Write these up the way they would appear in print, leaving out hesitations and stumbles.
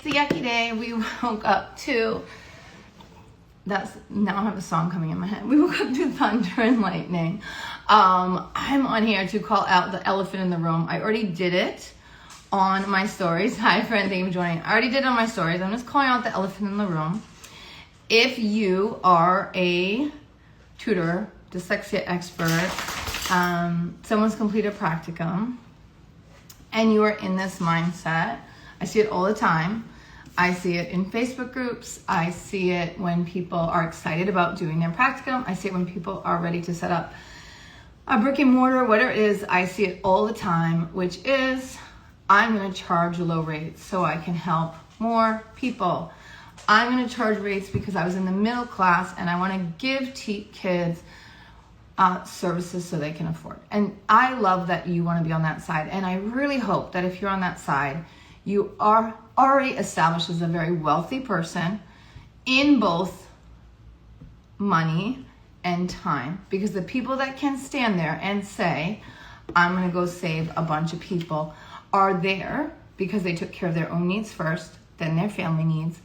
It's a yucky day. We woke up to, now I have a song coming in my head. We woke up to thunder and lightning. I'm on here to call out the elephant in the room. I already did it on my stories. Hi friend, thank you for joining. I already did it on my stories. I'm just calling out the elephant in the room. If you are a tutor, dyslexia expert, someone's completed practicum, and you are in this mindset, I see it all the time. I see it in Facebook groups. I see it when people are excited about doing their practicum. I see it when people are ready to set up a brick and mortar, whatever it is. I see it all the time, which is, I'm going to charge low rates so I can help more people. I'm going to charge rates because I was in the middle class and I want to give kids services so they can afford. And I love that you want to be on that side. And I really hope that if you're on that side, you are already established as a very wealthy person in both money and time. Because the people that can stand there and say, I'm going to go save a bunch of people, are there because they took care of their own needs first, then their family needs.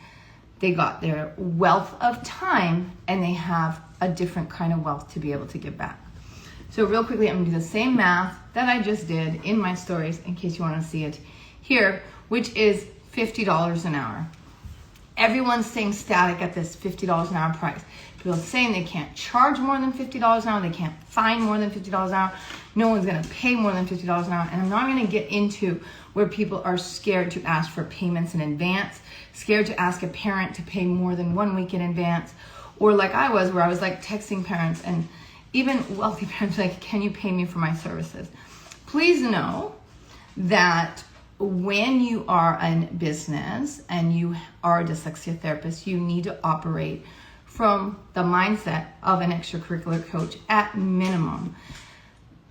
They got their wealth of time and they have a different kind of wealth to be able to give back. So real quickly, I'm going to do the same math that I just did in my stories in case you want to see it here, which is $50 an hour. Everyone's staying static at this $50 an hour price. People are saying they can't charge more than $50 an hour. They can't find more than $50 an hour. No one's going to pay more than $50 an hour. And I'm not going to get into where people are scared to ask for payments in advance, scared to ask a parent to pay more than 1 week in advance, or like I was, where I was like texting parents and even wealthy parents like, can you pay me for my services? Please know that when you are in business and you are a dyslexia therapist, you need to operate from the mindset of an extracurricular coach at minimum.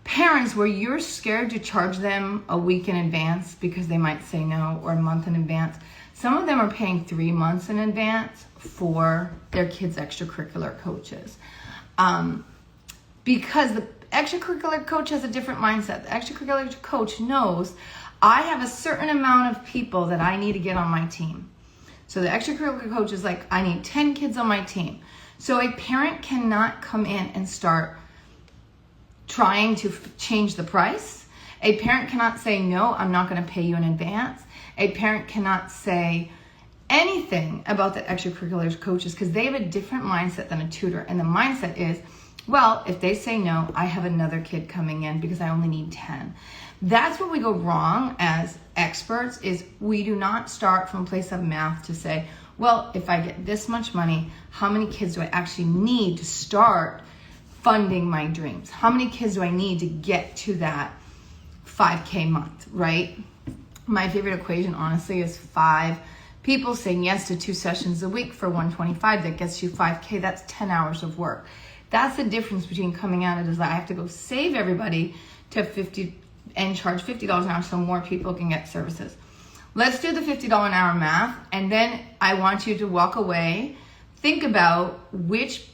Parents, where you're scared to charge them a week in advance because they might say no, or a month in advance, some of them are paying 3 months in advance for their kids' extracurricular coaches. Because the extracurricular coach has a different mindset. The extracurricular coach knows I have a certain amount of people that I need to get on my team. So the extracurricular coach is like, I need 10 kids on my team. So a parent cannot come in and start trying to change the price. A parent cannot say, no, I'm not going to pay you in advance. A parent cannot say anything about the extracurricular coaches because they have a different mindset than a tutor. And the mindset is, well, if they say no, I have another kid coming in because I only need 10. That's where we go wrong as experts, is we do not start from a place of math to say, well, if I get this much money, how many kids do I actually need to start funding my dreams? How many kids do I need to get to that 5K month, right? My favorite equation, honestly, is 5 people saying yes to 2 sessions a week for $125. That gets you 5K. That's 10 hours of work. That's the difference between coming out of it is that I have to go save everybody to 50 and charge $50 an hour so more people can get services. Let's do the $50 an hour math, and then I want you to walk away, think about which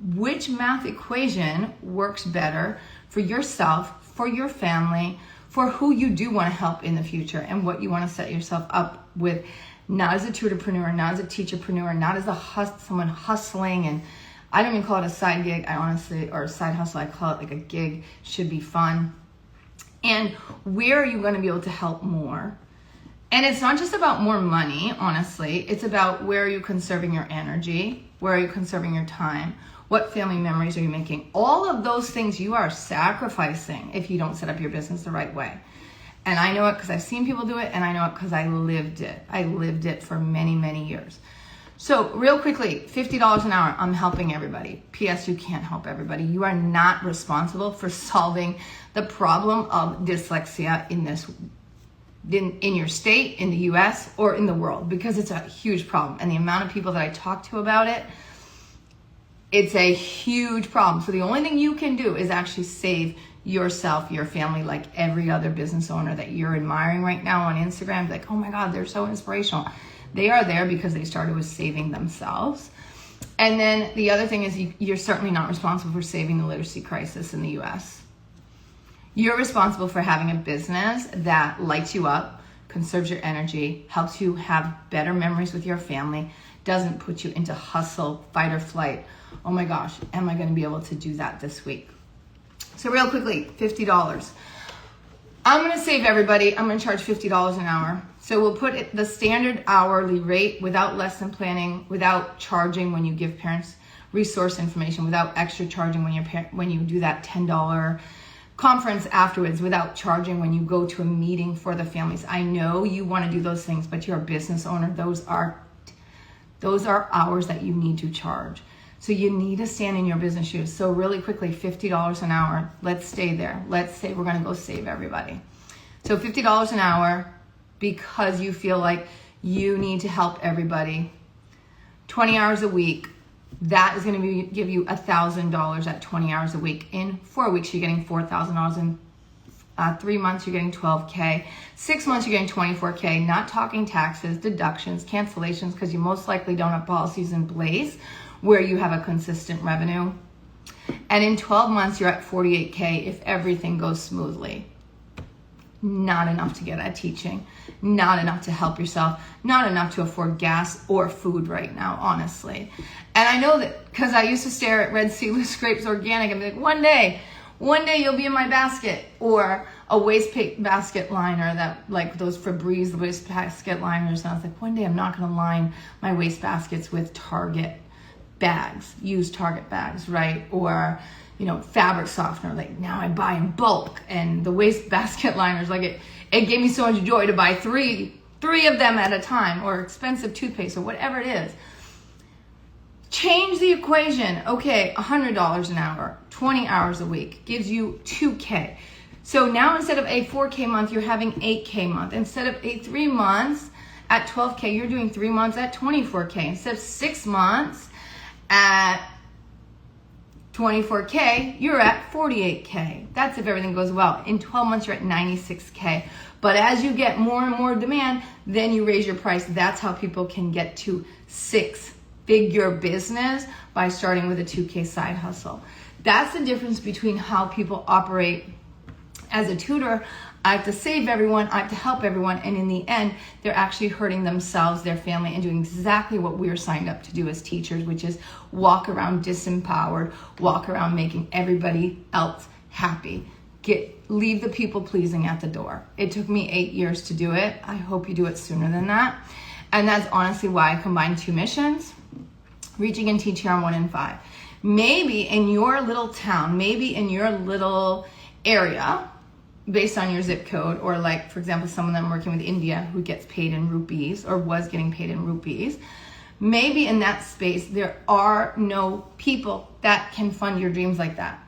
math equation works better for yourself, for your family, for who you do want to help in the future, and what you want to set yourself up with, not as a tutorpreneur, not as a teacherpreneur, not as someone hustling. And I don't even call it a side gig, or a side hustle, I call it like a gig. Should be fun. And where are you going to be able to help more? And it's not just about more money, honestly. It's about where are you conserving your energy? Where are you conserving your time? What family memories are you making? All of those things you are sacrificing if you don't set up your business the right way. And I know it because I've seen people do it, and I know it because I lived it. I lived it for many, many years. So real quickly, $50 an hour, I'm helping everybody. P.S. You can't help everybody. You are not responsible for solving the problem of dyslexia in your state, in the U.S., or in the world, because it's a huge problem. And the amount of people that I talk to about it, it's a huge problem. So the only thing you can do is actually save yourself, your family, like every other business owner that you're admiring right now on Instagram. Like, oh my God, they're so inspirational. They are there because they started with saving themselves. And then the other thing is you're certainly not responsible for saving the literacy crisis in the U.S. You're responsible for having a business that lights you up, conserves your energy, helps you have better memories with your family, doesn't put you into hustle, fight or flight. Oh my gosh, am I going to be able to do that this week? So real quickly, $50. I'm going to save everybody. I'm going to charge $50 an hour. So we'll put it, the standard hourly rate without lesson planning, without charging when you give parents resource information, without extra charging when you do that $10 conference afterwards, without charging when you go to a meeting for the families. I know you want to do those things, but you're a business owner. Those are hours that you need to charge. So you need to stand in your business shoes. So really quickly, $50 an hour. Let's stay there. Let's say we're going to go save everybody. So $50 an hour because you feel like you need to help everybody. 20 hours a week. That is going to give you $1,000 at 20 hours a week. In 4 weeks, you're getting $4,000. In 3 months, you're getting $12K. 6 months, you're getting $24K. Not talking taxes, deductions, cancellations, because you most likely don't have policies in place where you have a consistent revenue. And in 12 months, you're at $48K if everything goes smoothly. Not enough to get at teaching, not enough to help yourself, not enough to afford gas or food right now, honestly. And I know that because I used to stare at Red Sea Loose Grapes Organic and be like, one day you'll be in my basket, or a waste basket liner that, like those Febreze waste basket liners. And I was like, one day I'm not going to line my waste baskets with Target bags, used Target bags, right? Or, fabric softener. Like now I buy in bulk, and the waste basket liners, like it gave me so much joy to buy three of them at a time, or expensive toothpaste or whatever it is. Change the equation. Okay, $100 an hour, 20 hours a week gives you $2K. So now instead of a 4K month, you're having 8K month. Instead of a 3 months at 12K, you're doing 3 months at 24K. Instead of 6 months at 24K, you're at 48K. That's if everything goes well. In 12 months, you're at 96K. But as you get more and more demand, then you raise your price. That's how people can get to 6-figure business by starting with a 2K side hustle. That's the difference between how people operate as a tutor. I have to save everyone, I have to help everyone, and in the end, they're actually hurting themselves, their family, and doing exactly what we're signed up to do as teachers, which is walk around disempowered, walk around making everybody else happy. Leave the people pleasing at the door. It took me 8 years to do it. I hope you do it sooner than that. And that's honestly why I combined 2 missions, reaching and teaching on 1 in 5. Maybe in your little town, maybe in your little area, based on your zip code, or like, for example, someone that I'm working with in India who gets paid in rupees or was getting paid in rupees, maybe in that space, there are no people that can fund your dreams like that.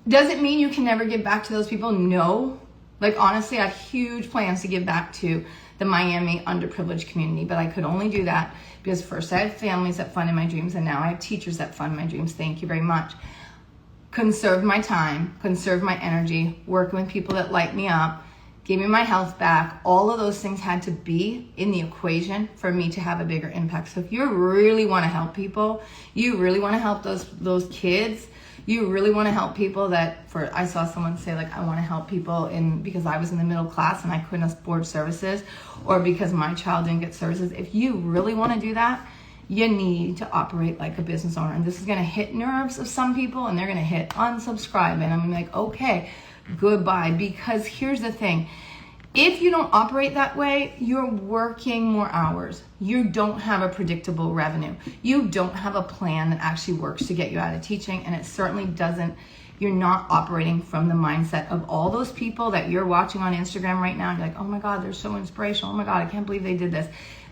Does it mean you can never give back to those people? No. Like, honestly, I have huge plans to give back to the Miami underprivileged community, but I could only do that because first I had families that funded my dreams, and now I have teachers that fund my dreams. Thank you very much. Conserve my time, conserve my energy, working with people that light me up, give me my health back. All of those things had to be in the equation for me to have a bigger impact. So if you really want to help people, you really want to help those kids, you really want to help people I saw someone say, like, I want to help people because I was in the middle class and I couldn't afford services, or because my child didn't get services. If you really want to do that, you need to operate like a business owner. And this is going to hit nerves of some people, and they're going to hit unsubscribe. And I'm like, okay, goodbye. Because here's the thing. If you don't operate that way, you're working more hours. You don't have a predictable revenue. You don't have a plan that actually works to get you out of teaching. And it certainly doesn't. You're not operating from the mindset of all those people that you're watching on Instagram right now. And you're like, oh my God, they're so inspirational. Oh my God, I can't believe they did this.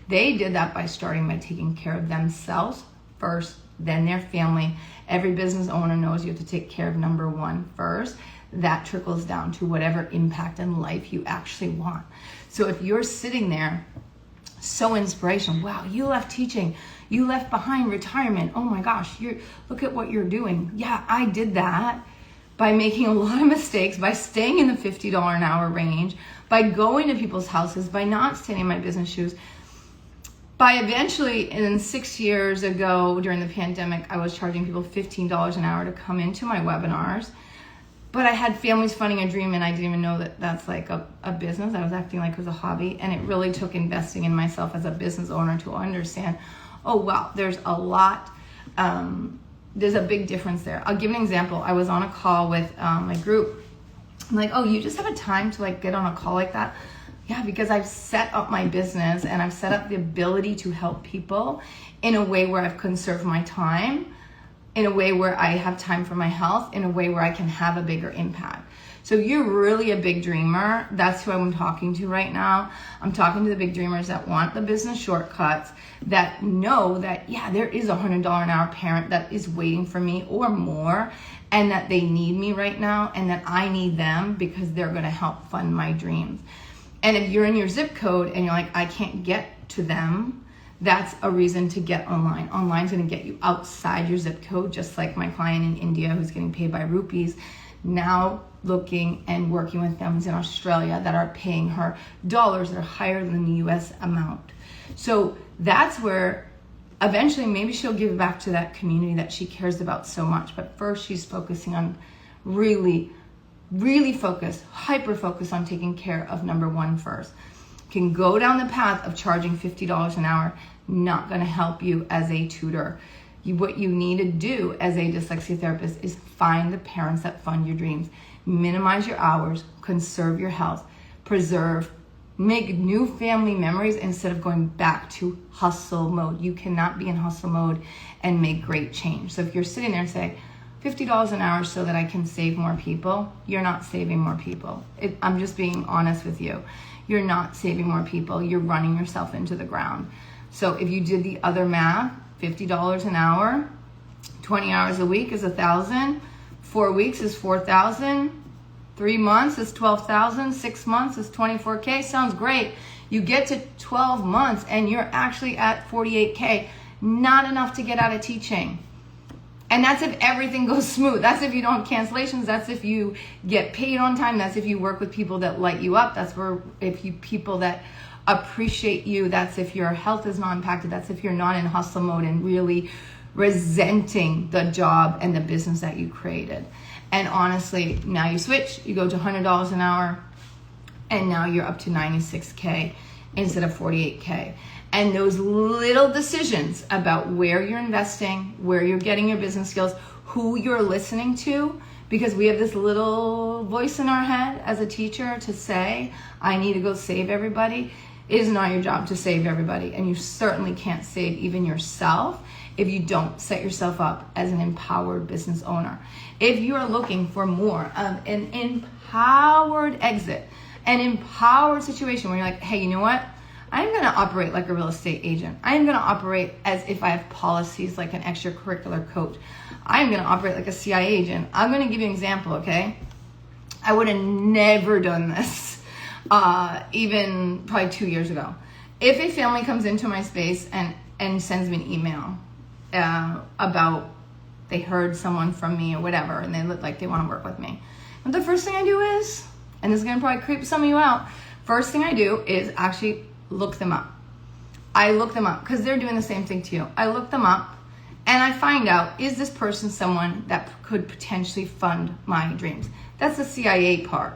They did that by starting by taking care of themselves first, then their family. Every business owner knows you have to take care of number 1 first. That trickles down to whatever impact in life you actually want. So if you're sitting there, so inspirational, wow, you left teaching, you left behind retirement, oh my gosh, look at what you're doing. Yeah, I did that by making a lot of mistakes, by staying in the $50 an hour range, by going to people's houses, by not standing in my business shoes. By eventually, in 6 years ago during the pandemic, I was charging people $15 an hour to come into my webinars. But I had families funding a dream, and I didn't even know that that's like a business. I was acting like it was a hobby, and it really took investing in myself as a business owner to understand, oh wow, there's a lot, there's a big difference there. I'll give an example. I was on a call with my group. I'm like, oh, you just have a time to like get on a call like that? Yeah, because I've set up my business and I've set up the ability to help people in a way where I've conserved my time, in a way where I have time for my health, in a way where I can have a bigger impact. So if you're really a big dreamer, that's who I'm talking to right now. I'm talking to the big dreamers that want the business shortcuts, that know that, yeah, there is a $100 an hour parent that is waiting for me or more, and that they need me right now, and that I need them because they're gonna help fund my dreams. And if you're in your zip code and you're like, I can't get to them, that's a reason to get online. Online's gonna get you outside your zip code, just like my client in India who's getting paid by rupees, now looking and working with families in Australia that are paying her dollars that are higher than the US amount. So that's where eventually maybe she'll give back to that community that she cares about so much. But first she's focusing on really focus, hyper focus on taking care of number one first. Can go down the path of charging $50 an hour, not gonna help you as a tutor. What you need to do as a dyslexia therapist is find the parents that fund your dreams. Minimize your hours, conserve your health, preserve, make new family memories instead of going back to hustle mode. You cannot be in hustle mode and make great change. So if you're sitting there and say, $50 an hour so that I can save more people, you're not saving more people. I'm just being honest with you. You're not saving more people. You're running yourself into the ground. So if you did the other math, $50 an hour, 20 hours a week is 1,000, 4 weeks is 4,000, 3 months is 12,000, 6 months is 24K. Sounds great. You get to 12 months and you're actually at 48K. Not enough to get out of teaching. And that's if everything goes smooth. That's if you don't have cancellations. That's if you get paid on time. That's if you work with people that light you up. That's where if you people that appreciate you. That's if your health is not impacted. That's if you're not in hustle mode and really resenting the job and the business that you created. And honestly, now you switch. You go to $100 an hour, and now you're up to 96K instead of 48K. And those little decisions about where you're investing, where you're getting your business skills, who you're listening to, because we have this little voice in our head as a teacher to say, I need to go save everybody. It is not your job to save everybody. And you certainly can't save even yourself if you don't set yourself up as an empowered business owner. If you are looking for more of an empowered exit, an empowered situation where you're like, hey, you know what? I'm going to operate like a real estate agent. I'm going to operate as if I have policies like an extracurricular coach. I'm going to operate like a CIA agent. I'm going to give you an example, okay? I would have never done this even probably 2 years ago. If a family comes into my space and sends me an email about they heard someone from me or whatever, and they look like they want to work with me, and the first thing I do is, and this is going to probably creep some of you out, first thing I do is actually look them up. I look them up because they're doing the same thing to you. I look them up and I find out, is this person someone that could potentially fund my dreams? That's the CIA part.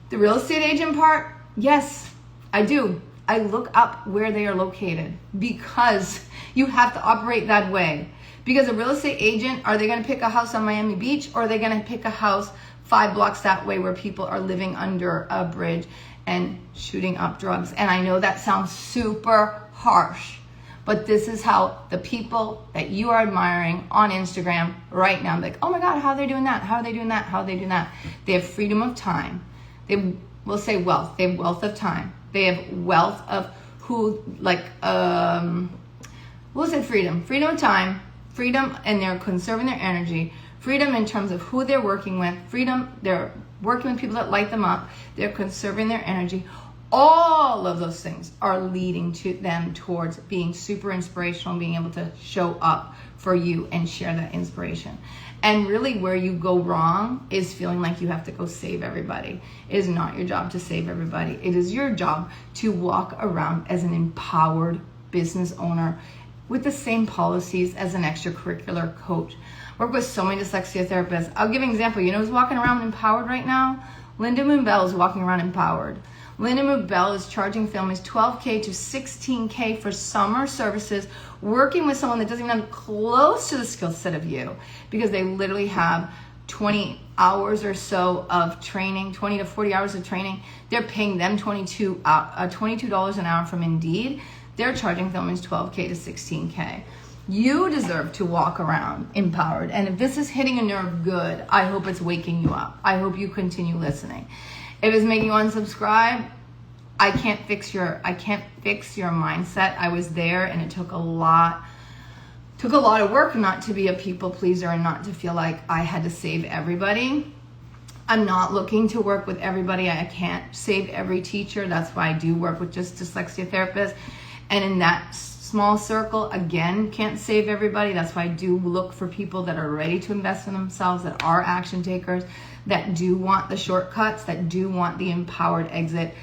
The real estate agent part, yes, I do. I look up where they are located because you have to operate that way. Because a real estate agent, are they going to pick a house on Miami Beach, or are they going to pick a house 5 blocks that way where people are living under a bridge and shooting up drugs? And I know that sounds super harsh, but this is how the people that you are admiring on Instagram right now, like, oh my God, how are they doing that? How are they doing that? How are they doing that? They have freedom of time. They will say wealth. They have wealth of time. They have wealth of who, like, we'll say freedom. Freedom of time, freedom, and they're conserving their energy. Freedom in terms of who they're working with. Freedom, they're working with people that light them up. They're conserving their energy. All of those things are leading to them towards being super inspirational and being able to show up for you and share that inspiration. And really where you go wrong is feeling like you have to go save everybody. It is not your job to save everybody. It is your job to walk around as an empowered business owner with the same policies as an extracurricular coach. Work with so many dyslexia therapists. I'll give an example. You know who's walking around empowered right now? Linda Moonbell is walking around empowered. Linda Moonbell is charging families $12K to $16K for summer services, working with someone that doesn't even have close to the skill set of you, because they literally have 20 hours or so of training, 20 to 40 hours of training. They're paying them $22 an hour from Indeed. They're charging families $12K to $16K. You deserve to walk around empowered. And if this is hitting a nerve good, I hope it's waking you up. I hope you continue listening. If it's making you unsubscribe, I can't fix your mindset. I was there, and it took a lot of work not to be a people pleaser and not to feel like I had to save everybody. I'm not looking to work with everybody. I can't save every teacher. That's why I do work with just dyslexia therapists. And in that small circle, again, can't save everybody. That's why I do look for people that are ready to invest in themselves, that are action takers, that do want the shortcuts, that do want the empowered exit,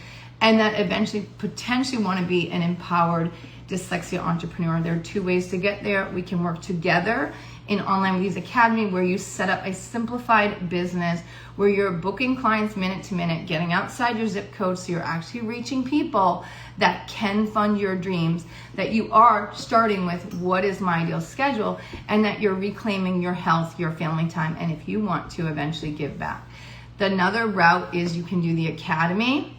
and that eventually potentially want to be an empowered dyslexia entrepreneur. There are two ways to get there. We can work together in Online with Ease Academy, where you set up a simplified business where you're booking clients minute to minute, getting outside your zip code, so you're actually reaching people that can fund your dreams, that you are starting with what is my ideal schedule, and that you're reclaiming your health, your family time, and if you want to eventually give back. Another route is you can do the academy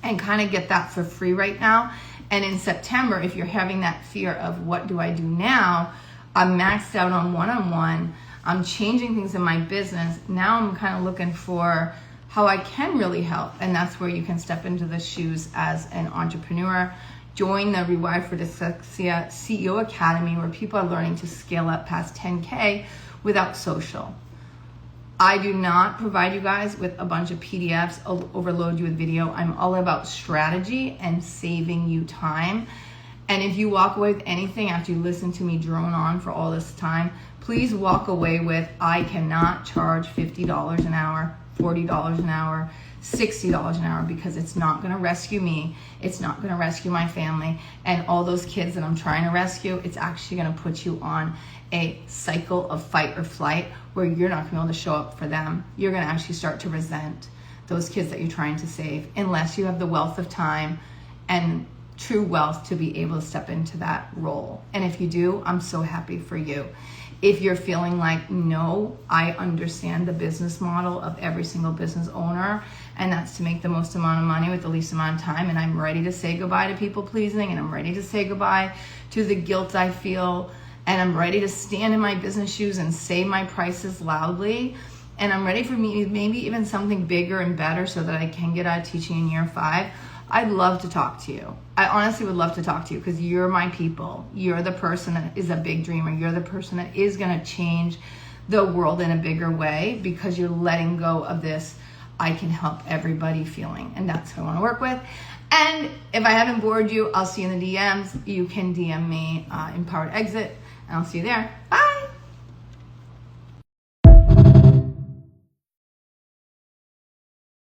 and kind of get that for free right now. And in September, if you're having that fear of what do I do now, I'm maxed out on one-on-one, I'm changing things in my business. Now I'm kind of looking for how I can really help. And that's where you can step into the shoes as an entrepreneur. Join the Rewire for Dyslexia CEO Academy, where people are learning to scale up past 10K without social. I do not provide you guys with a bunch of PDFs, overload you with video. I'm all about strategy and saving you time. And if you walk away with anything after you listen to me drone on for all this time, please walk away with, I cannot charge $50 an hour, $40 an hour, $60 an hour, because it's not going to rescue me. It's not going to rescue my family and all those kids that I'm trying to rescue. It's actually going to put you on a cycle of fight or flight where you're not going to be able to show up for them. You're going to actually start to resent those kids that you're trying to save, unless you have the wealth of time and true wealth to be able to step into that role. And if you do, I'm so happy for you. If you're feeling like, no, I understand the business model of every single business owner, and that's to make the most amount of money with the least amount of time, and I'm ready to say goodbye to people pleasing, and I'm ready to say goodbye to the guilt I feel, and I'm ready to stand in my business shoes and say my prices loudly, and I'm ready for maybe even something bigger and better so that I can get out of teaching in year 5, I'd love to talk to you. I honestly would love to talk to you, because you're my people. You're the person that is a big dreamer. You're the person that is going to change the world in a bigger way, because you're letting go of this I can help everybody feeling. And that's who I want to work with. And if I haven't bored you, I'll see you in the DMs. You can DM me Empowered Exit, and I'll see you there. Bye.